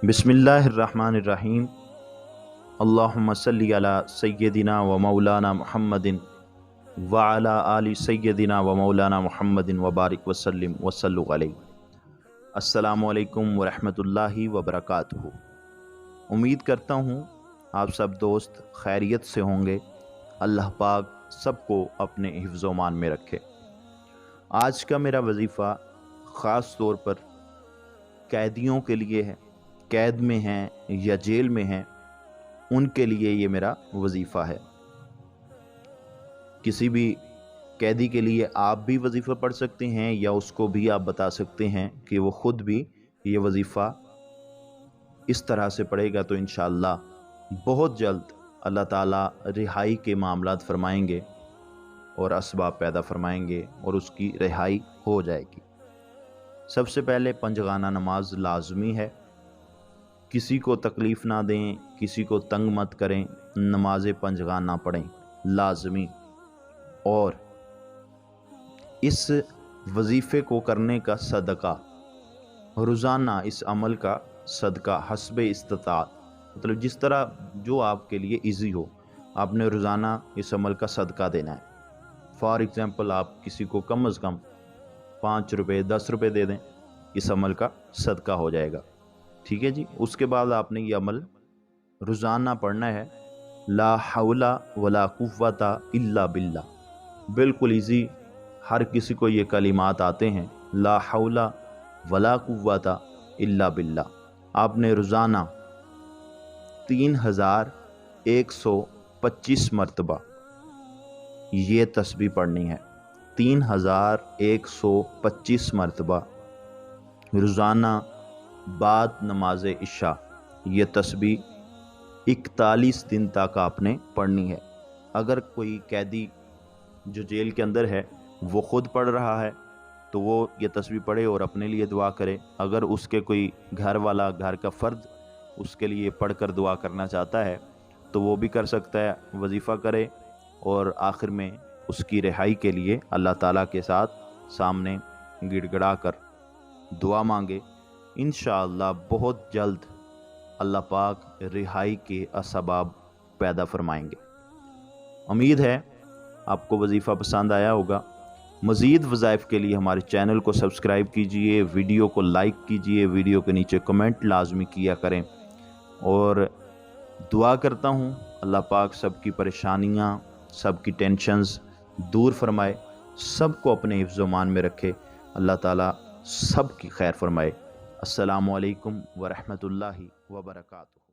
बिस्मिल्लाहिर्रहमानिर्रहीम। अल्लाहुम्मा सल्ली अला सय्यदिना व मौलाना मुहम्मदिन व अला आलि सय्यदिना व मौलाना मुहम्मदिन व बारिक वसल्लिम वसल्लु अलैहि। अस्सलामु अलैकुम व रहमतुल्लाहि व बरकातुहू। उम्मीद करता हूँ आप सब दोस्त खैरियत से होंगे। अल्लाह पाक सबको अपने हिफ्ज़ व मान में रखे। आज का मेरा वजीफ़ा ख़ास तौर पर कैदियों के लिए है, कैद में हैं या जेल में हैं, उनके लिए ये मेरा वजीफ़ा है। किसी भी कैदी के लिए आप भी वजीफ़ा पढ़ सकते हैं या उसको भी आप बता सकते हैं कि वो ख़ुद भी ये वजीफ़ा इस तरह से पढ़ेगा तो इंशाअल्लाह बहुत जल्द अल्लाह ताला रिहाई के मामलात फरमाएंगे और असबाब पैदा फरमाएंगे और उसकी रिहाई हो जाएगी। सबसे पहले पंजगाना नमाज लाजमी है। किसी को तकलीफ़ ना दें, किसी को तंग मत करें, नमाज पंजगाना पढ़ें लाजमी। और इस वजीफ़े को करने का सदका, रोज़ाना इस अमल का सदका हस्ब इस्तिताअत, मतलब जिस तरह जो आपके लिए इजी हो, आपने रोज़ाना इस अमल का सदका देना है। फॉर एग्ज़ाम्पल आप किसी को कम अज़ कम 5 रुपये 10 रुपये दे दें, इस अमल का सदका हो जाएगा। ठीक है जी। उसके बाद आपने ये अमल रोज़ाना पढ़ना है, ला हौला वला कुव्वता इल्ला बिल्लाह। बिल्कुल इजी, हर किसी को ये कलिमात आते हैं, ला हौला वला कुव्वता इल्ला बिल्लाह। आपने रोज़ाना 3125 मरतबा ये तस्बीह पढ़नी है। 3125 मरतबा रोज़ाना बाद नमाज इशा ये तस्बीह 41 दिन तक आपने पढ़नी है। अगर कोई कैदी जो जेल के अंदर है वो ख़ुद पढ़ रहा है तो वो ये तस्बीह पढ़े और अपने लिए दुआ करे। अगर उसके कोई घर वाला, घर का फ़र्द उसके लिए पढ़कर दुआ करना चाहता है तो वो भी कर सकता है, वजीफ़ा करे और आखिर में उसकी रिहाई के लिए अल्लाह ताला के साथ सामने गिड़गिड़ा कर दुआ मांगे। इंशाअल्लाह बहुत जल्द अल्लाह पाक रिहाई के असबाब पैदा फरमाएंगे। उम्मीद है आपको वजीफ़ा पसंद आया होगा। मज़ीद वज़ाइफ के लिए हमारे चैनल को सब्सक्राइब कीजिए, वीडियो को लाइक कीजिए, वीडियो के नीचे कमेंट लाजमी किया करें। और दुआ करता हूँ अल्लाह पाक सबकी परेशानियाँ, सबकी टेंशन्स दूर फरमाए, सबको अपने हिफ्ज़ व मान में रखे। अल्लाह ताला सबकी खैर फरमाए। अस्सलामु अलैकुम व रहमतुल्लाहि व बरकातुहू।